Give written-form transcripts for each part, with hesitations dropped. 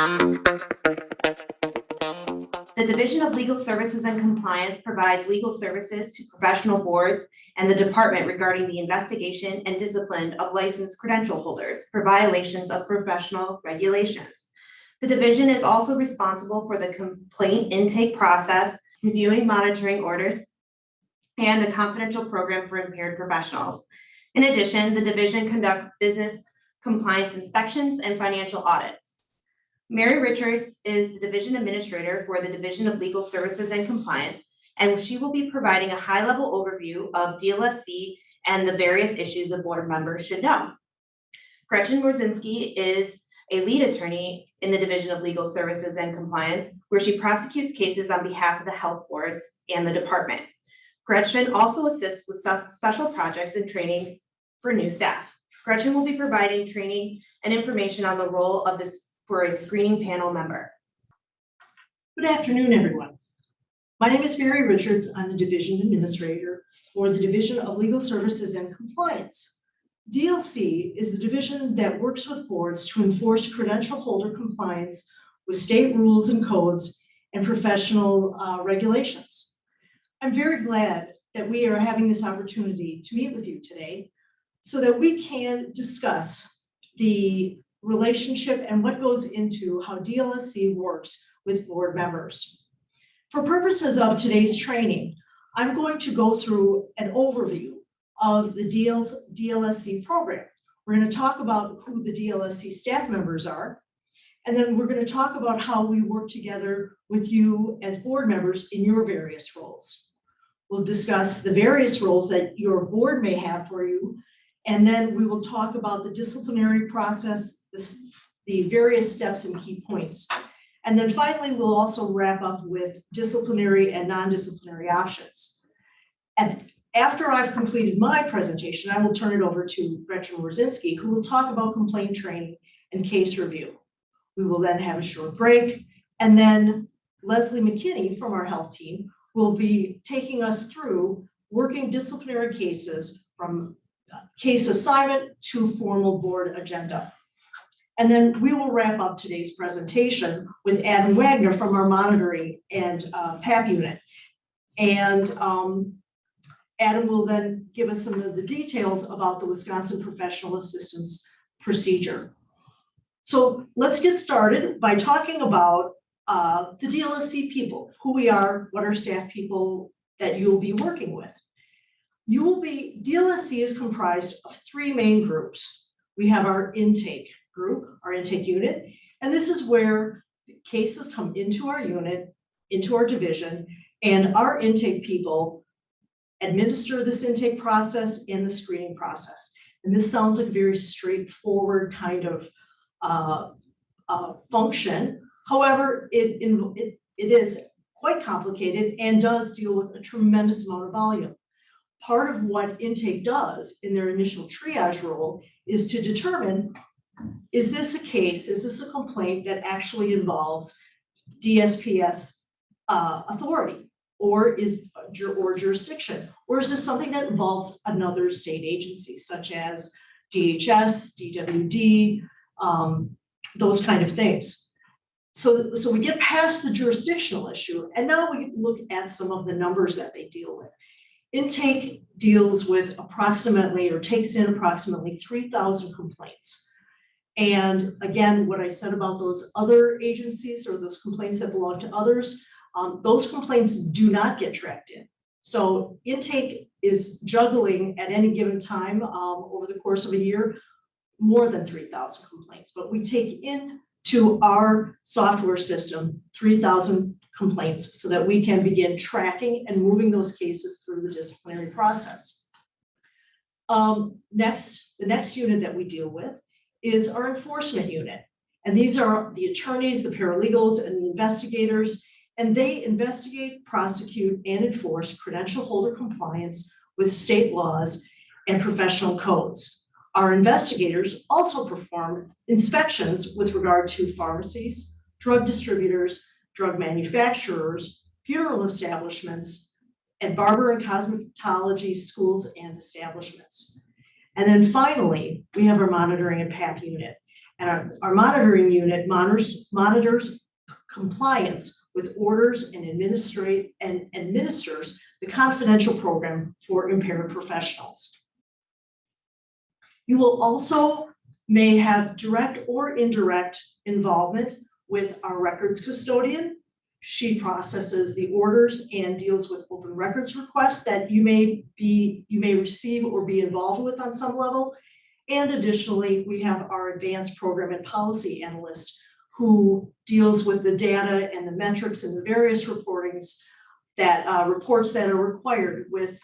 The Division of Legal Services and Compliance provides legal services to professional boards and the department regarding the investigation and discipline of licensed credential holders for violations of professional regulations. The division is also responsible for the complaint intake process, reviewing monitoring orders, and a confidential program for impaired professionals. In addition, the division conducts business compliance inspections and financial audits. Mary Richards is the division administrator for the Division of Legal Services and Compliance, and she will be providing a high-level overview of DLSC and the various issues the board members should know. Gretchen Morzinski is a lead attorney in the Division of Legal Services and Compliance, where she prosecutes cases on behalf of the health boards and the department. Gretchen also assists with special projects and trainings for new staff. Gretchen will be providing training and information on the role of this for a screening panel member. Good afternoon, everyone. My name is Mary Richards. I'm the Division Administrator for the Division of Legal Services and Compliance. DLC is the division that works with boards to enforce credential holder compliance with state rules and codes and professional regulations. I'm very glad that we are having this opportunity to meet with you today so that we can discuss the relationship and what goes into how DLSC works with board members. For purposes of today's training, I'm going to go through an overview of the DLSC program. We're going to talk about who the DLSC staff members are, and then we're going to talk about how we work together with you as board members in your various roles. We'll discuss the various roles that your board may have for you, and then we will talk about the disciplinary process, the various steps and key points. And then finally, we'll also wrap up with disciplinary and non-disciplinary options. And after I've completed my presentation, I will turn it over to Gretchen Morzinski, who will talk about complaint training and case review. We will then have a short break, and then Leslie McKinney from our health team will be taking us through working disciplinary cases from case assignment to formal board agenda. And then we will wrap up today's presentation with Adam Wagner from our monitoring and PAP unit. And Adam will then give us some of the details about the Wisconsin Professional Assistance Procedure. So let's get started by talking about the DLSC people, who we are, what are staff people that you'll be working with. DLSC is comprised of three main groups. We have our intake group, our intake unit, and this is where cases come into our unit, into our division, and our intake people administer this intake process and the screening process. And this sounds like a very straightforward kind of function. However, it is quite complicated and does deal with a tremendous amount of volume. Part of what intake does in their initial triage role is to determine, is this a case, is this a complaint that actually involves DSPS authority or jurisdiction, or is this something that involves another state agency such as DHS, DWD, those kind of things. So we get past the jurisdictional issue, and now we look at some of the numbers that they deal with. Intake deals with takes in approximately 3,000 complaints. And again, what I said about those other agencies or those complaints that belong to others, those complaints do not get tracked in. So intake is juggling at any given time over the course of a year, more than 3,000 complaints, but we take into our software system 3,000 complaints so that we can begin tracking and moving those cases through the disciplinary process. The next unit that we deal with is our enforcement unit. And these are the attorneys, the paralegals, and the investigators, and they investigate, prosecute, and enforce credential holder compliance with state laws and professional codes. Our investigators also perform inspections with regard to pharmacies, drug distributors, drug manufacturers, funeral establishments, and barber and cosmetology schools and establishments. And then finally, we have our monitoring and PAP unit. And our monitoring unit monitors compliance with orders and administers the confidential program for impaired professionals. You will also may have direct or indirect involvement with our records custodian. She processes the orders and deals with open records requests that you may receive or be involved with on some level. And additionally, we have our advanced program and policy analyst who deals with the data and the metrics and the various reports that are required with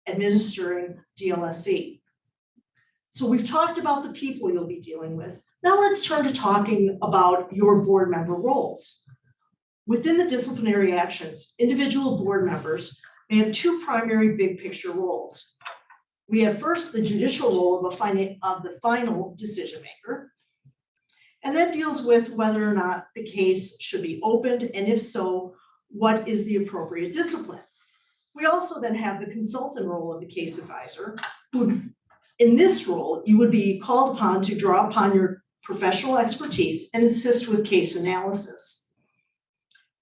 administering DLSC. So we've talked about the people you'll be dealing with. Now let's turn to talking about your board member roles. Within the disciplinary actions, individual board members may have two primary big picture roles. We have first the judicial role of the final decision maker, and that deals with whether or not the case should be opened, and if so, what is the appropriate discipline. We also then have the consultant role of the case advisor, who in this role, you would be called upon to draw upon your professional expertise and assist with case analysis.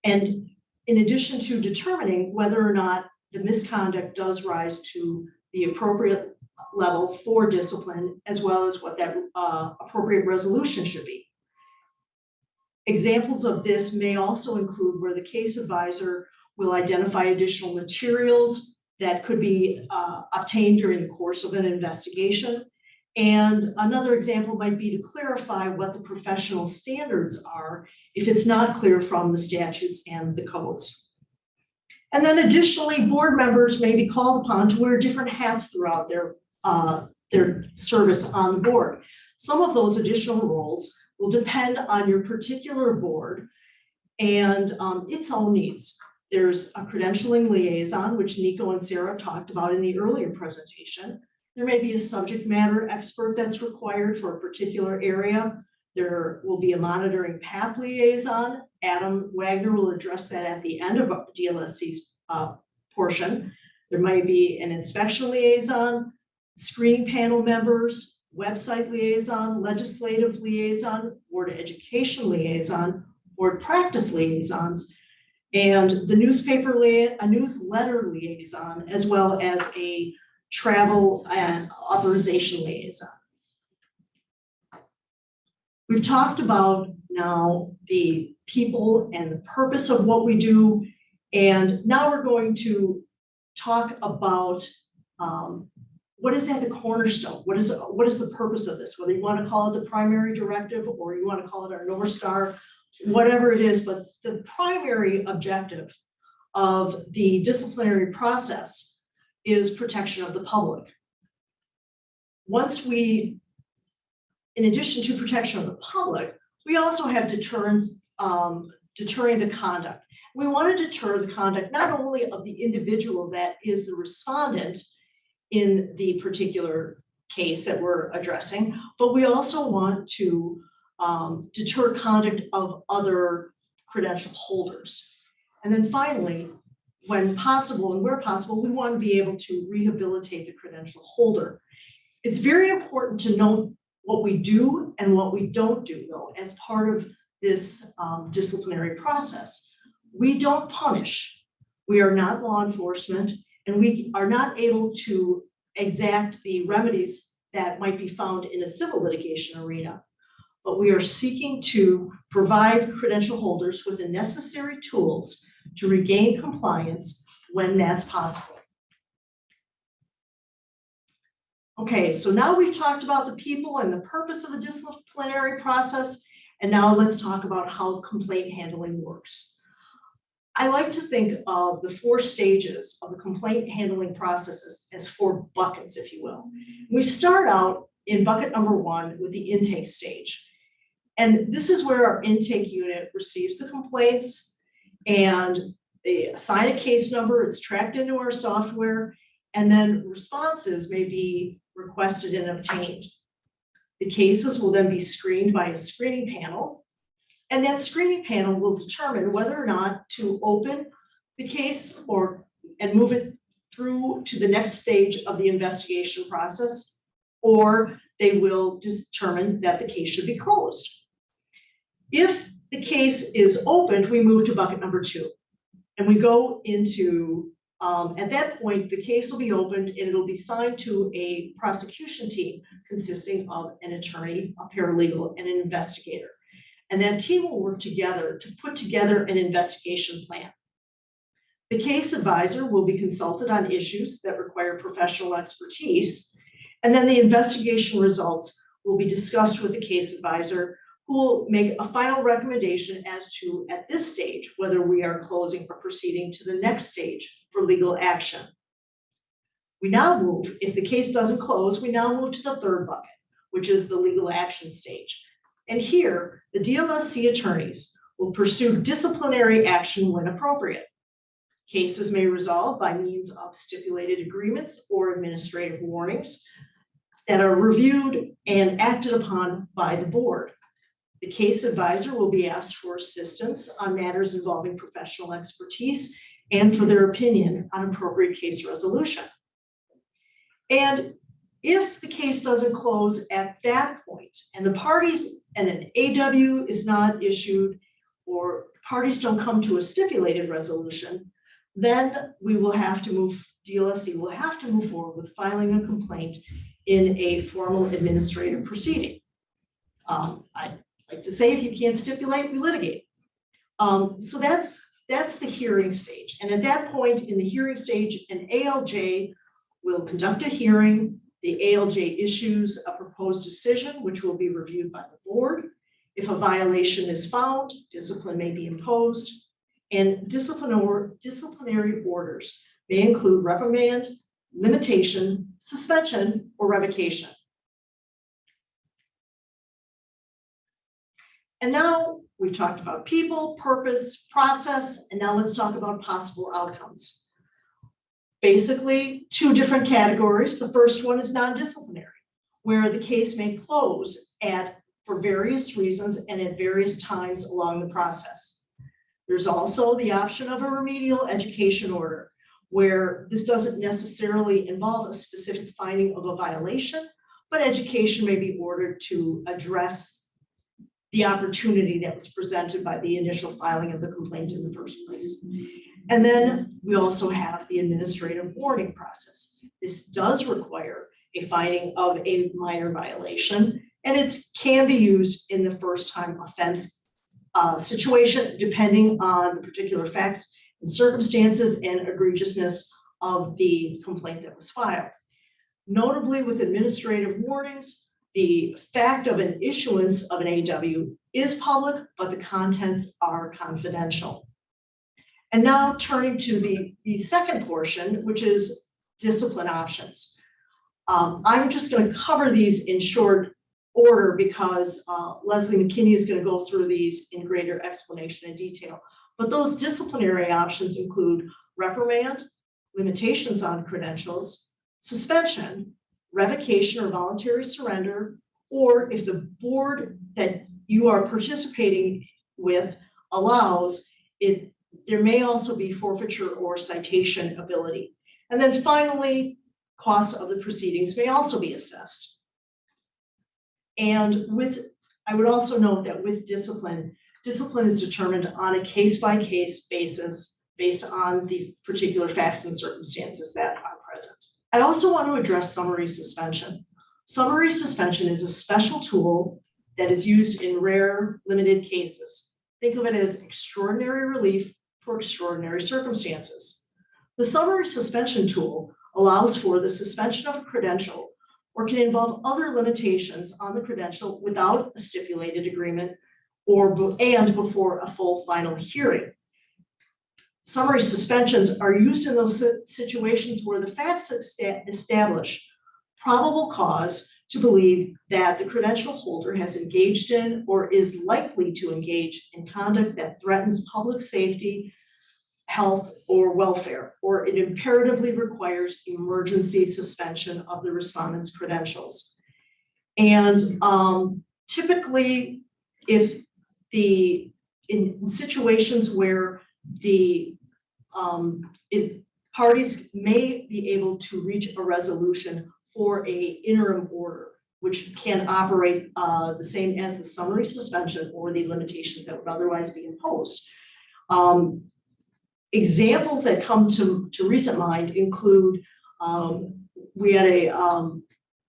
And in addition to determining whether or not the misconduct does rise to the appropriate level for discipline, as well as what that appropriate resolution should be. Examples of this may also include where the case advisor will identify additional materials that could be obtained during the course of an investigation. And another example might be to clarify what the professional standards are if it's not clear from the statutes and the codes. And then additionally, board members may be called upon to wear different hats throughout their service on the board. Some of those additional roles will depend on your particular board and its own needs. There's a credentialing liaison, which Nico and Sarah talked about in the earlier presentation. There may be a subject matter expert that's required for a particular area. There will be a monitoring PAP liaison. Adam Wagner will address that at the end of DLSC's portion. There might be an inspection liaison, screening panel members, website liaison, legislative liaison, board education liaison, board practice liaisons, and the newsletter liaison, as well as a travel and authorization liaison. We've talked about now the people and the purpose of what we do, and now we're going to talk about what is at the cornerstone. What is the purpose of this? Whether you want to call it the primary directive or you want to call it our North Star, whatever it is, but the primary objective of the disciplinary process is protection of the public. In addition to protection of the public, we also have deterrence, deterring the conduct. We want to deter the conduct not only of the individual that is the respondent in the particular case that we're addressing, but we also want to deter conduct of other credential holders. And then finally, when possible and where possible, we want to be able to rehabilitate the credential holder. It's very important to note what we do and what we don't do, though, as part of this disciplinary process. We don't punish. We are not law enforcement, and we are not able to exact the remedies that might be found in a civil litigation arena. But we are seeking to provide credential holders with the necessary tools to regain compliance when that's possible. Okay, so now we've talked about the people and the purpose of the disciplinary process, and now let's talk about how complaint handling works. I like to think of the 4 stages of the complaint handling processes as 4 buckets, if you will. We start out in bucket number 1 with the intake stage. And this is where our intake unit receives the complaints and they assign a case number, it's tracked into our software, and then responses may be requested and obtained. The cases will then be screened by a screening panel, and that screening panel will determine whether or not to open the case and move it through to the next stage of the investigation process, or they will determine that the case should be closed. If the case is opened, we move to bucket number 2. And we go into, at that point, the case will be opened and it'll be signed to a prosecution team consisting of an attorney, a paralegal, and an investigator. And that team will work together to put together an investigation plan. The case advisor will be consulted on issues that require professional expertise, and then the investigation results will be discussed with the case advisor, who will make a final recommendation as to, at this stage, whether we are closing or proceeding to the next stage for legal action. We now move, if the case doesn't close, we now move to the 3rd bucket, which is the legal action stage. And here, the DLSC attorneys will pursue disciplinary action when appropriate. Cases may resolve by means of stipulated agreements or administrative warnings that are reviewed and acted upon by the board. The case advisor will be asked for assistance on matters involving professional expertise and for their opinion on appropriate case resolution. And if the case doesn't close at that point, and the parties, and an AW is not issued, or parties don't come to a stipulated resolution, then we will have to move, DLSC will have to move forward with filing a complaint in a formal administrative proceeding. I'd like to say, if you can't stipulate, we litigate. So that's the hearing stage. And at that point in the hearing stage, an ALJ will conduct a hearing. The ALJ issues a proposed decision, which will be reviewed by the board. If a violation is found, discipline may be imposed. And disciplinary orders may include reprimand, limitation, suspension, or revocation. And now we've talked about people, purpose, process, and now let's talk about possible outcomes. Basically, 2 different categories. The first one is non-disciplinary, where the case may close for various reasons and at various times along the process. There's also the option of a remedial education order, where this doesn't necessarily involve a specific finding of a violation, but education may be ordered to address the opportunity that was presented by the initial filing of the complaint in the first place. And then we also have the administrative warning process. This does require a finding of a minor violation, and it can be used in the first time offense situation, depending on the particular facts and circumstances and egregiousness of the complaint that was filed. Notably, with administrative warnings, the fact of an issuance of an AW is public, but the contents are confidential. And now turning to the second portion, which is discipline options. I'm just going to cover these in short order because Leslie McKinney is going to go through these in greater explanation and detail. But those disciplinary options include reprimand, limitations on credentials, suspension, revocation or voluntary surrender, or if the board that you are participating with allows it, there may also be forfeiture or citation ability. And then finally, costs of the proceedings may also be assessed. And I would also note that with discipline is determined on a case-by-case basis based on the particular facts and circumstances that are present. I also want to address summary suspension. Summary suspension is a special tool that is used in rare, limited cases. Think of it as extraordinary relief for extraordinary circumstances. The summary suspension tool allows for the suspension of a credential or can involve other limitations on the credential without a stipulated agreement and before a full final hearing. Summary suspensions are used in those situations where the facts establish probable cause to believe that the credential holder has engaged in or is likely to engage in conduct that threatens public safety, health, or welfare, or it imperatively requires emergency suspension of the respondent's credentials. And typically, if in situations where parties may be able to reach a resolution for an interim order, which can operate the same as the summary suspension or the limitations that would otherwise be imposed. Examples that come to recent mind include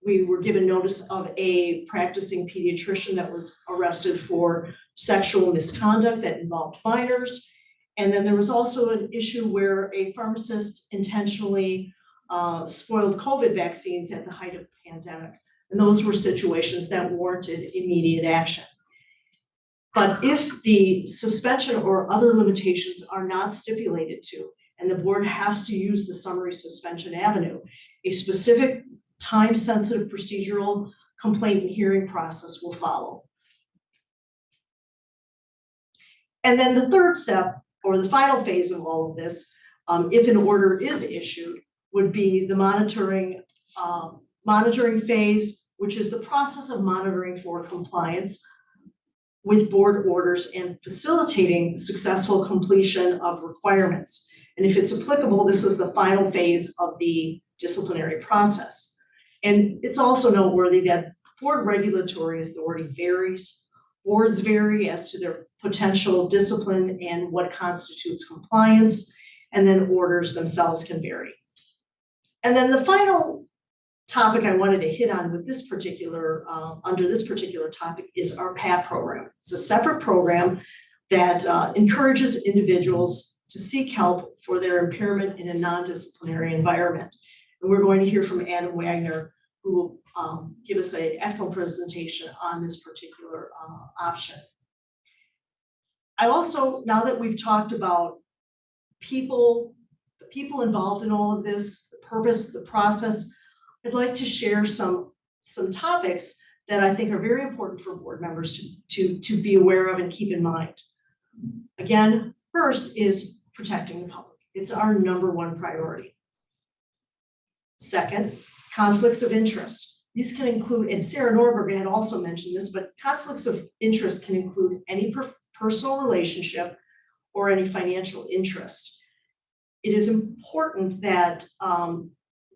we were given notice of a practicing pediatrician that was arrested for sexual misconduct that involved minors. And then there was also an issue where a pharmacist intentionally spoiled COVID vaccines at the height of the pandemic. And those were situations that warranted immediate action. But if the suspension or other limitations are not stipulated to, and the board has to use the summary suspension avenue, a specific time-sensitive procedural complaint and hearing process will follow. And then the third step, or the final phase of all of this, if an order is issued, would be the monitoring phase, which is the process of monitoring for compliance with board orders and facilitating successful completion of requirements. And if it's applicable, this is the final phase of the disciplinary process. And it's also noteworthy that board regulatory authority varies. Boards vary as to their potential discipline and what constitutes compliance, and then orders themselves can vary. And then the final topic I wanted to hit on with this particular, under this particular topic, is our PAP program. It's a separate program that encourages individuals to seek help for their impairment in a non-disciplinary environment. And we're going to hear from Adam Wagner, who will give us an excellent presentation on this particular option. I also, now that we've talked about people, the people involved in all of this, the purpose, the process, I'd like to share some topics that I think are very important for board members to be aware of and keep in mind. Again, first is protecting the public. It's our #1 priority. Second, conflicts of interest. These can include, and Sarah Norberg had also mentioned this, but conflicts of interest can include any personal relationship or any financial interest. It is important that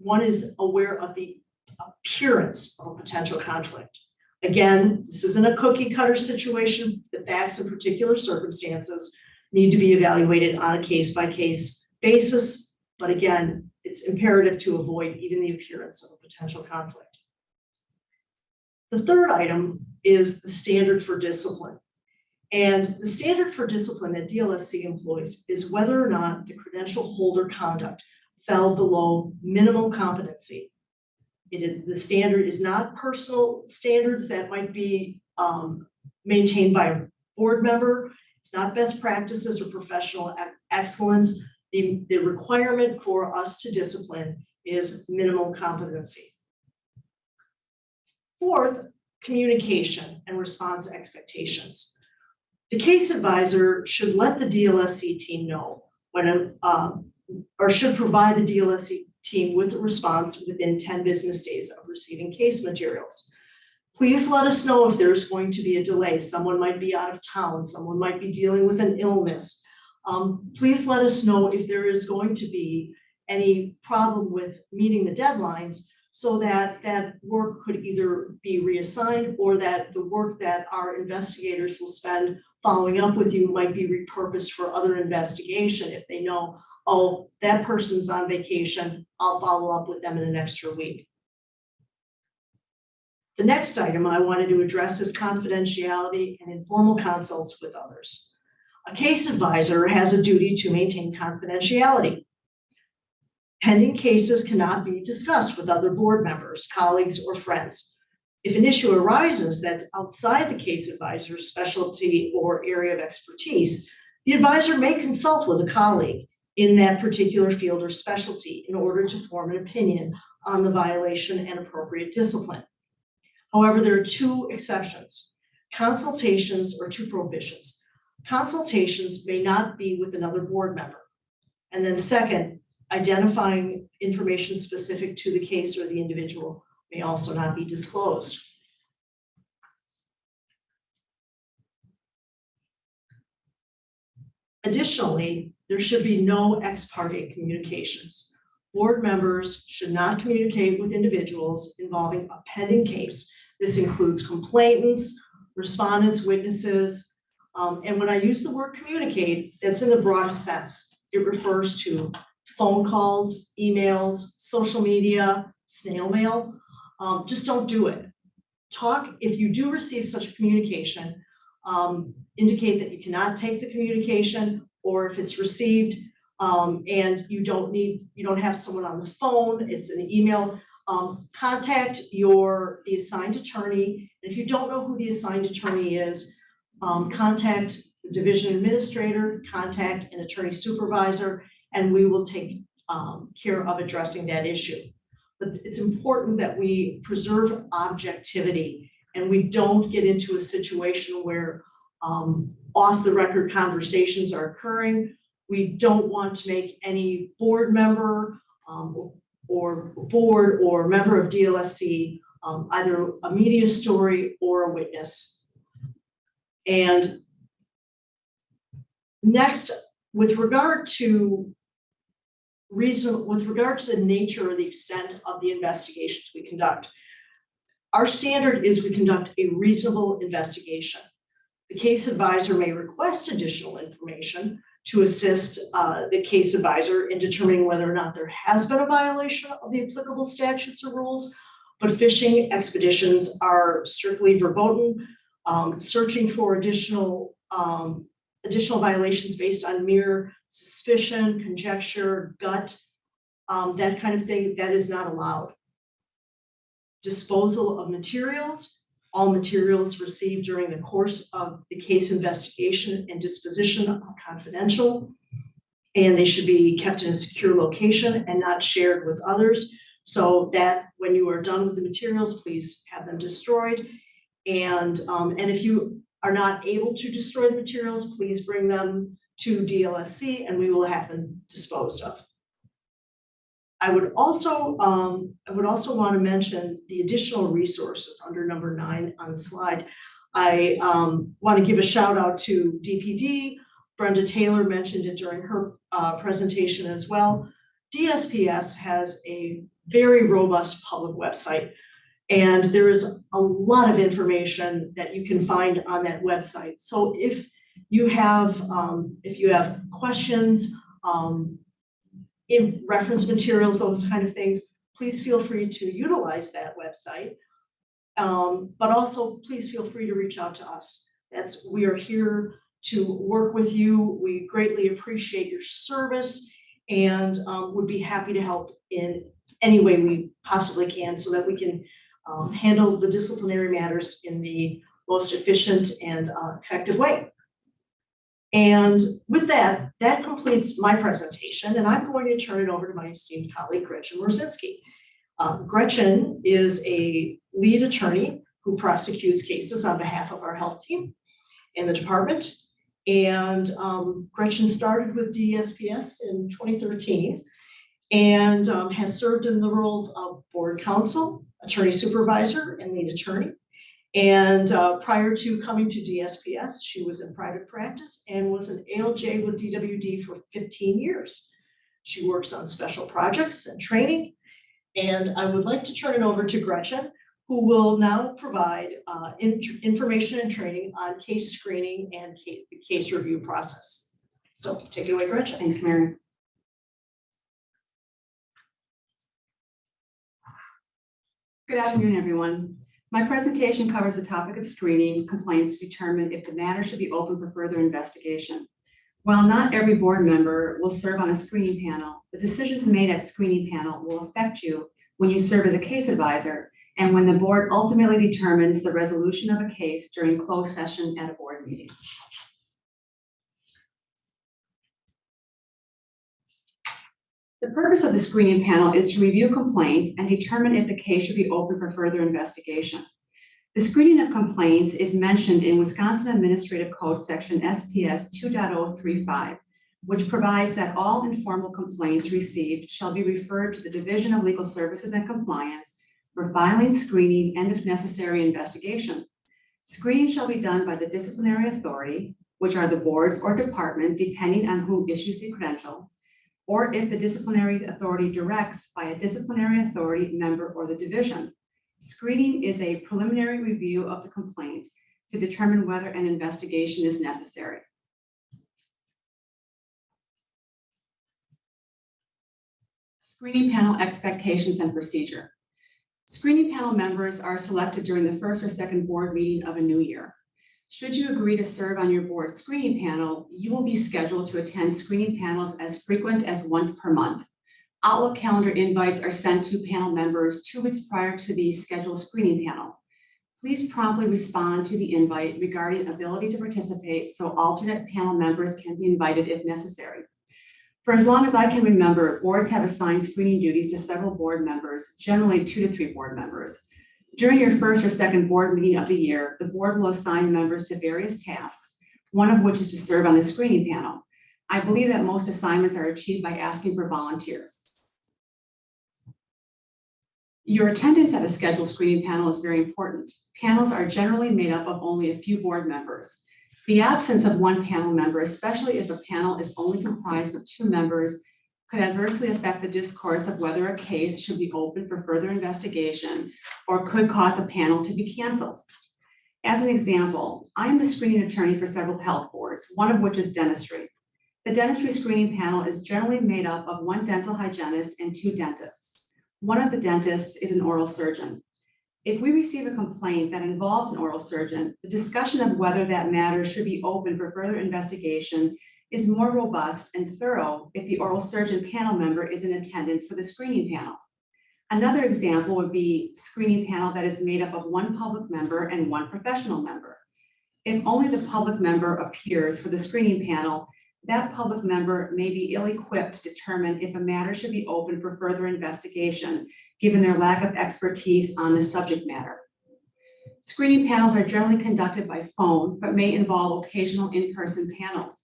one is aware of the appearance of a potential conflict. Again, this isn't a cookie cutter situation. The facts and particular circumstances need to be evaluated on a case-by-case basis. But again, it's imperative to avoid even the appearance of a potential conflict. The third item is the standard for discipline. And the standard for discipline that DLSC employs is whether or not the credential holder conduct fell below minimal competency. The standard is not personal standards that might be maintained by a board member. It's not best practices or professional excellence. The requirement for us to discipline is minimal competency. Fourth, communication and response expectations. The case advisor should let the DLSC team know when or should provide the DLSC team with a response within 10 business days of receiving case materials. Please let us know if there's going to be a delay. Someone might be out of town, someone might be dealing with an illness. Please let us know if there is going to be any problem with meeting the deadlines, so that that work could either be reassigned or that the work that our investigators will spend following up with you might be repurposed for other investigation if they know, oh, that person's on vacation, I'll follow up with them in an extra week. The next item I wanted to address is confidentiality and informal consults with others. A case advisor has a duty to maintain confidentiality. Pending cases cannot be discussed with other board members, colleagues, or friends. If an issue arises that's outside the case advisor's specialty or area of expertise, the advisor may consult with a colleague in that particular field or specialty in order to form an opinion on the violation and appropriate discipline. However, there are two exceptions: consultations or two prohibitions. Consultations may not be with another board member. And then second, identifying information specific to the case or the individual may also not be disclosed. Additionally, there should be no ex parte communications. Board members should not communicate with individuals involving a pending case This includes complainants, respondents, witnesses. And when I use the word communicate, that's in the broadest sense. It refers to phone calls, emails, social media, snail mail. Just don't do it. Talk, if you do receive such a communication, indicate that you cannot take the communication, or if it's received and you don't have someone on the phone, it's an email, contact the assigned attorney. And if you don't know who the assigned attorney is, contact the division administrator, contact an attorney supervisor, and we will take care of addressing that issue. But it's important that we preserve objectivity and we don't get into a situation where off the record conversations are occurring. We don't want to make any board member or board or member of DLSC either a media story or a witness. And next, with regard to the nature or the extent of the investigations we conduct, our standard is we conduct a reasonable investigation. The case advisor may request additional information to assist the case advisor in determining whether or not there has been a violation of the applicable statutes or rules, but fishing expeditions are strictly verboten. Searching for additional violations based on mere suspicion, conjecture, gut, that kind of thing, that is not allowed. Disposal of materials. All materials received during the course of the case investigation and disposition are confidential, and they should be kept in a secure location and not shared with others, so that when you are done with the materials, please have them destroyed. And if you are not able to destroy the materials, please bring them to DLSC and we will have them disposed of. I would also want to mention the additional resources under number 9 on the slide. I want to give a shout out to DPD. Brenda Taylor mentioned it during her presentation as well. DSPS has a very robust public website, and there is a lot of information that you can find on that website. So if you have questions, in reference materials, those kind of things, please feel free to utilize that website. But also please feel free to reach out to us. We are here to work with you. We greatly appreciate your service and would be happy to help in any way we possibly can so that we can handle the disciplinary matters in the most efficient and effective way. And with that, that completes my presentation, and I'm going to turn it over to my esteemed colleague, Gretchen Morzinski. Gretchen is a lead attorney who prosecutes cases on behalf of our health team in the department. And Gretchen started with DSPS in 2013 and has served in the roles of board counsel, attorney supervisor, and lead attorney. And prior to coming to DSPS, she was in private practice and was an ALJ with DWD for 15 years. She works on special projects and training. And I would like to turn it over to Gretchen, who will now provide information and training on case screening and the case review process. So take it away, Gretchen. Thanks, Mary. Good afternoon, everyone. My presentation covers the topic of screening complaints to determine if the matter should be open for further investigation. While not every board member will serve on a screening panel, the decisions made at screening panel will affect you when you serve as a case advisor and when the board ultimately determines the resolution of a case during closed session at a board meeting. The purpose of the screening panel is to review complaints and determine if the case should be open for further investigation. The screening of complaints is mentioned in Wisconsin Administrative Code section SPS 2.035, which provides that all informal complaints received shall be referred to the Division of Legal Services and Compliance for filing, screening, and if necessary, investigation. Screening shall be done by the disciplinary authority, which are the boards or department, depending on who issues the credential, or if the disciplinary authority directs by a disciplinary authority member or the division. Screening is a preliminary review of the complaint to determine whether an investigation is necessary. Screening panel expectations and procedure. Screening panel members are selected during the first or second board meeting of a new year. Should you agree to serve on your board screening panel, you will be scheduled to attend screening panels as frequent as once per month. Outlook calendar invites are sent to panel members 2 weeks prior to the scheduled screening panel. Please promptly respond to the invite regarding ability to participate so alternate panel members can be invited if necessary. For as long as I can remember, boards have assigned screening duties to several board members, generally 2 to 3 board members. During your first or second board meeting of the year, the board will assign members to various tasks, one of which is to serve on the screening panel. I believe that most assignments are achieved by asking for volunteers. Your attendance at a scheduled screening panel is very important. Panels are generally made up of only a few board members. The absence of one panel member, especially if a panel is only comprised of 2 members, could adversely affect the discourse of whether a case should be open for further investigation or could cause a panel to be canceled. As an example, I am the screening attorney for several health boards, one of which is dentistry. The dentistry screening panel is generally made up of 1 dental hygienist and 2 dentists. One of the dentists is an oral surgeon. If we receive a complaint that involves an oral surgeon, the discussion of whether that matter should be open for further investigation is more robust and thorough if the oral surgeon panel member is in attendance for the screening panel. Another example would be screening panel that is made up of 1 public member and 1 professional member. If only the public member appears for the screening panel, that public member may be ill-equipped to determine if a matter should be open for further investigation, given their lack of expertise on the subject matter. Screening panels are generally conducted by phone, but may involve occasional in-person panels.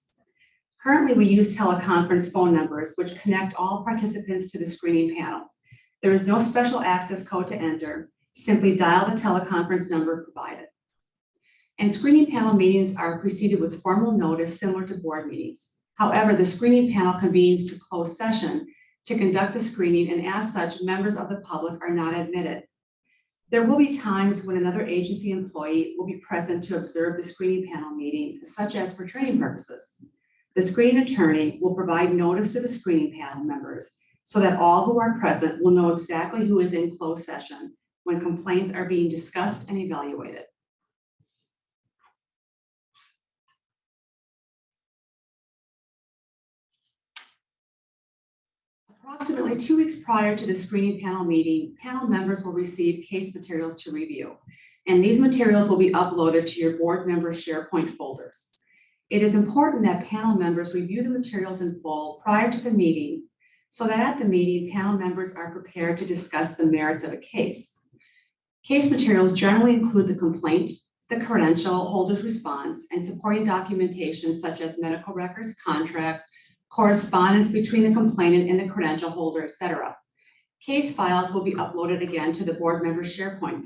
Currently, we use teleconference phone numbers, which connect all participants to the screening panel. There is no special access code to enter. Simply dial the teleconference number provided. And screening panel meetings are preceded with formal notice similar to board meetings. However, the screening panel convenes to close session to conduct the screening, and as such, members of the public are not admitted. There will be times when another agency employee will be present to observe the screening panel meeting, such as for training purposes. The screening attorney will provide notice to the screening panel members so that all who are present will know exactly who is in closed session when complaints are being discussed and evaluated. Approximately 2 weeks prior to the screening panel meeting, panel members will receive case materials to review, and these materials will be uploaded to your board member SharePoint folders. It is important that panel members review the materials in full prior to the meeting so that at the meeting, panel members are prepared to discuss the merits of a case. Case materials generally include the complaint, the credential holder's response, and supporting documentation such as medical records, contracts, correspondence between the complainant and the credential holder, etc. Case files will be uploaded again to the board member SharePoint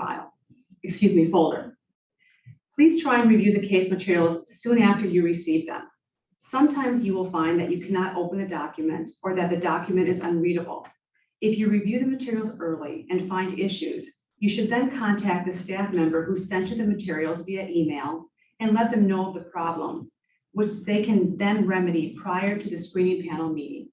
folder. Please try and review the case materials soon after you receive them. Sometimes you will find that you cannot open a document or that the document is unreadable. If you review the materials early and find issues, you should then contact the staff member who sent you the materials via email and let them know of the problem, which they can then remedy prior to the screening panel meeting.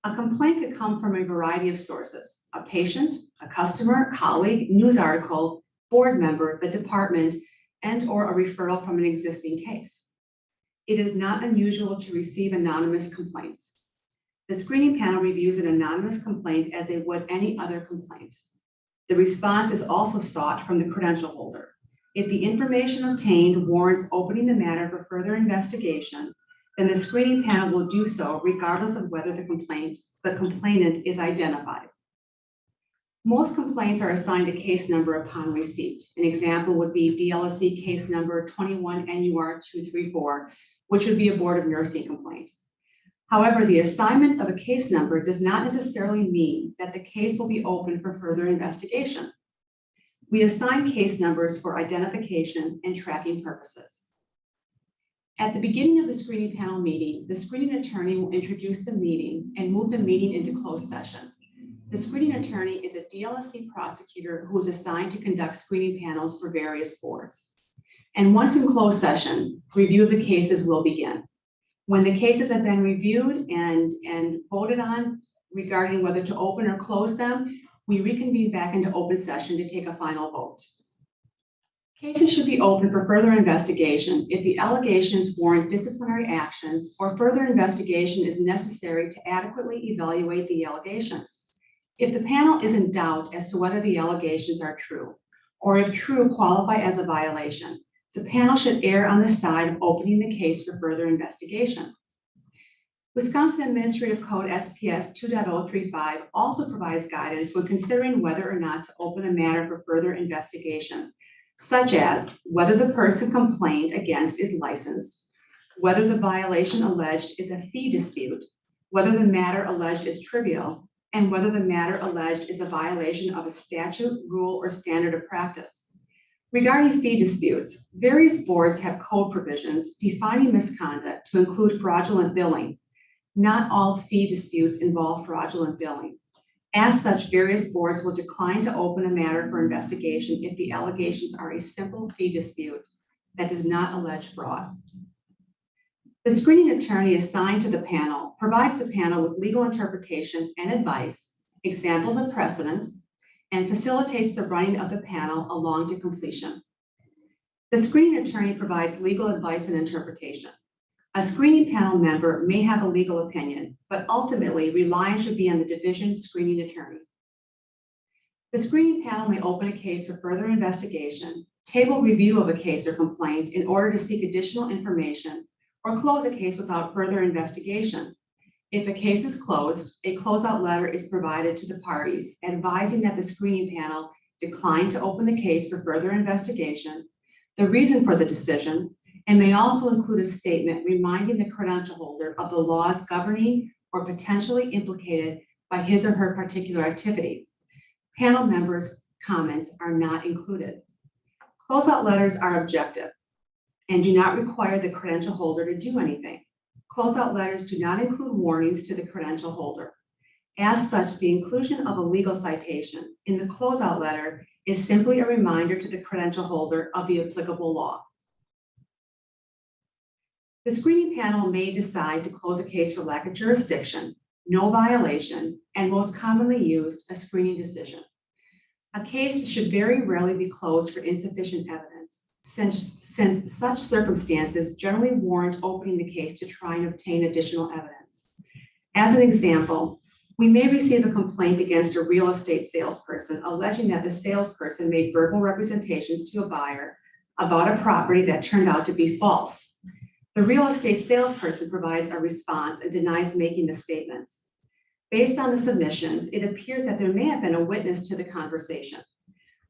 A complaint could come from a variety of sources: a patient, a customer, colleague, news article, board member, the department, and/or a referral from an existing case. It is not unusual to receive anonymous complaints. The screening panel reviews an anonymous complaint as they would any other complaint. The response is also sought from the credential holder. If the information obtained warrants opening the matter for further investigation, then the screening panel will do so regardless of whether the complainant is identified. Most complaints are assigned a case number upon receipt. An example would be DLSC case number 21NUR234, which would be a Board of Nursing complaint. However, the assignment of a case number does not necessarily mean that the case will be open for further investigation. We assign case numbers for identification and tracking purposes. At the beginning of the screening panel meeting, the screening attorney will introduce the meeting and move the meeting into closed session. The screening attorney is a DLSC prosecutor who is assigned to conduct screening panels for various boards. And once in closed session, review of the cases will begin. When the cases have been reviewed and voted on regarding whether to open or close them, we reconvene back into open session to take a final vote. Cases should be open for further investigation if the allegations warrant disciplinary action or further investigation is necessary to adequately evaluate the allegations. If the panel is in doubt as to whether the allegations are true, or if true qualify as a violation, the panel should err on the side of opening the case for further investigation. Wisconsin Administrative Code SPS 2.035 also provides guidance when considering whether or not to open a matter for further investigation, such as whether the person complained against is licensed, whether the violation alleged is a fee dispute, whether the matter alleged is trivial, and whether the matter alleged is a violation of a statute, rule, or standard of practice. Regarding fee disputes, various boards have code provisions defining misconduct to include fraudulent billing. Not all fee disputes involve fraudulent billing. As such, various boards will decline to open a matter for investigation if the allegations are a simple fee dispute that does not allege fraud. The screening attorney assigned to the panel provides the panel with legal interpretation and advice, examples of precedent, and facilitates the running of the panel along to completion. The screening attorney provides legal advice and interpretation. A screening panel member may have a legal opinion, but ultimately reliance should be on the division's screening attorney. The screening panel may open a case for further investigation, table review of a case or complaint in order to seek additional information, or close a case without further investigation. If a case is closed, a closeout letter is provided to the parties advising that the screening panel declined to open the case for further investigation, the reason for the decision, and may also include a statement reminding the credential holder of the laws governing or potentially implicated by his or her particular activity. Panel members' comments are not included. Closeout letters are objective and do not require the credential holder to do anything. Closeout letters do not include warnings to the credential holder. As such, the inclusion of a legal citation in the closeout letter is simply a reminder to the credential holder of the applicable law. The screening panel may decide to close a case for lack of jurisdiction, no violation, and most commonly used, a screening decision. A case should very rarely be closed for insufficient evidence, since such circumstances generally warrant opening the case to try and obtain additional evidence. As an example, we may receive a complaint against a real estate salesperson alleging that the salesperson made verbal representations to a buyer about a property that turned out to be false. The real estate salesperson provides a response and denies making the statements. Based on the submissions, it appears that there may have been a witness to the conversation.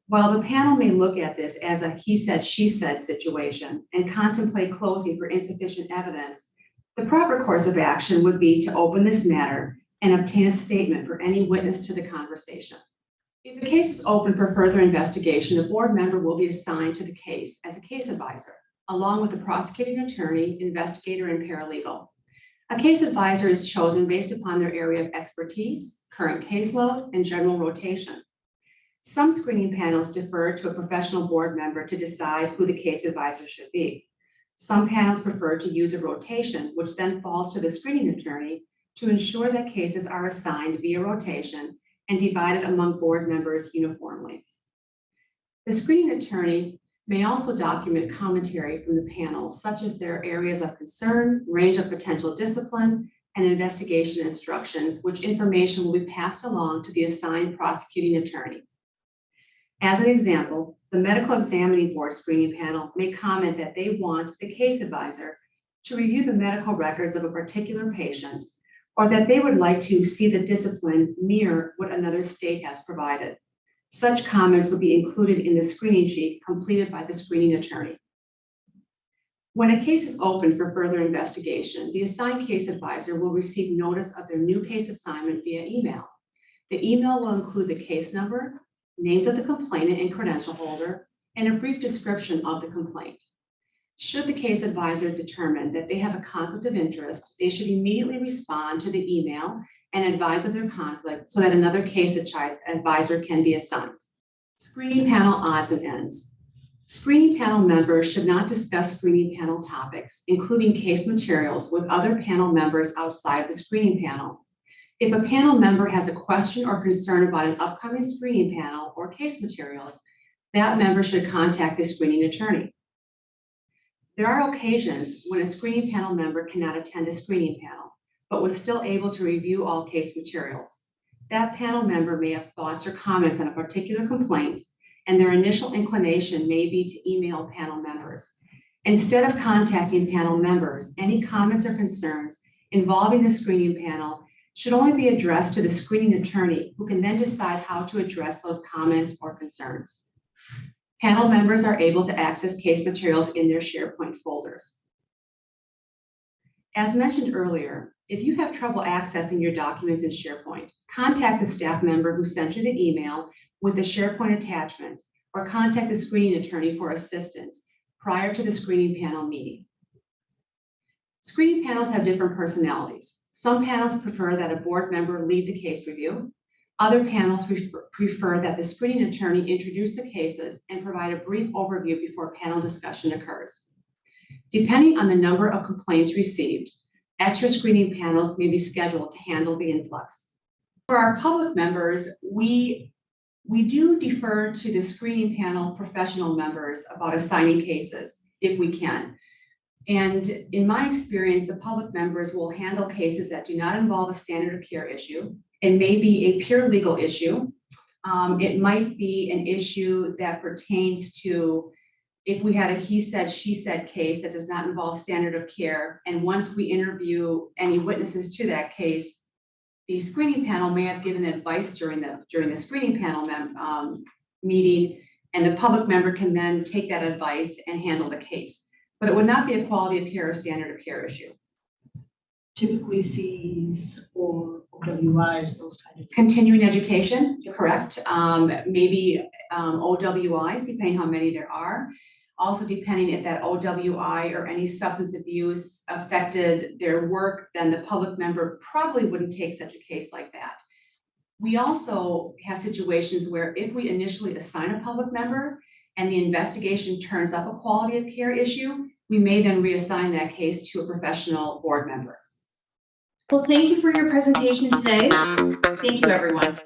While the panel may look at this as a he said, she said situation and contemplate closing for insufficient evidence, the proper course of action would be to open this matter and obtain a statement for any witness to the conversation. If the case is open for further investigation, a board member will be assigned to the case as a case advisor, along with the prosecuting attorney, investigator, and paralegal. A case advisor is chosen based upon their area of expertise, current caseload, and general rotation. Some screening panels defer to a professional board member to decide who the case advisor should be. Some panels prefer to use a rotation, which then falls to the screening attorney to ensure that cases are assigned via rotation and divided among board members uniformly. The screening attorney may also document commentary from the panel, such as their areas of concern, range of potential discipline, and investigation instructions, which information will be passed along to the assigned prosecuting attorney. As an example, the medical examining board screening panel may comment that they want the case advisor to review the medical records of a particular patient, or that they would like to see the discipline mirror what another state has provided. Such comments would be included in the screening sheet completed by the screening attorney. When a case is opened for further investigation, the assigned case advisor will receive notice of their new case assignment via email. The email will include the case number, names of the complainant and credential holder, and a brief description of the complaint. Should the case advisor determine that they have a conflict of interest, they should immediately respond to the email and advise of their conflict so that another case advisor can be assigned. Screening panel odds and ends. Screening panel members should not discuss screening panel topics, including case materials, with other panel members outside the screening panel. If a panel member has a question or concern about an upcoming screening panel or case materials, that member should contact the screening attorney. There are occasions when a screening panel member cannot attend a screening panel, but was still able to review all case materials. That panel member may have thoughts or comments on a particular complaint, and their initial inclination may be to email panel members. Instead of contacting panel members, any comments or concerns involving the screening panel should only be addressed to the screening attorney, who can then decide how to address those comments or concerns. Panel members are able to access case materials in their SharePoint folders. As mentioned earlier, if you have trouble accessing your documents in SharePoint, contact the staff member who sent you the email with the SharePoint attachment, or contact the screening attorney for assistance prior to the screening panel meeting. Screening panels have different personalities. Some panels prefer that a board member lead the case review. Other panels prefer that the screening attorney introduce the cases and provide a brief overview before panel discussion occurs. Depending on the number of complaints received, extra screening panels may be scheduled to handle the influx. For our public members, we do defer to the screening panel professional members about assigning cases if we can. And in my experience, the public members will handle cases that do not involve a standard of care issue. It may be a pure legal issue. It might be an issue that pertains to if we had a he said, she said case that does not involve standard of care. And once we interview any witnesses to that case, the screening panel may have given advice during the screening panel meeting, and the public member can then take that advice and handle the case. But it would not be a quality of care or standard of care issue. Typically Cs or OWIs, those kind of. Continuing education, correct. Maybe OWIs, depending how many there are. Also depending if that OWI or any substance abuse affected their work, then the public member probably wouldn't take such a case like that. We also have situations where if we initially assign a public member and the investigation turns up a quality of care issue, we may then reassign that case to a professional board member. Well, thank you for your presentation today. Thank you, everyone.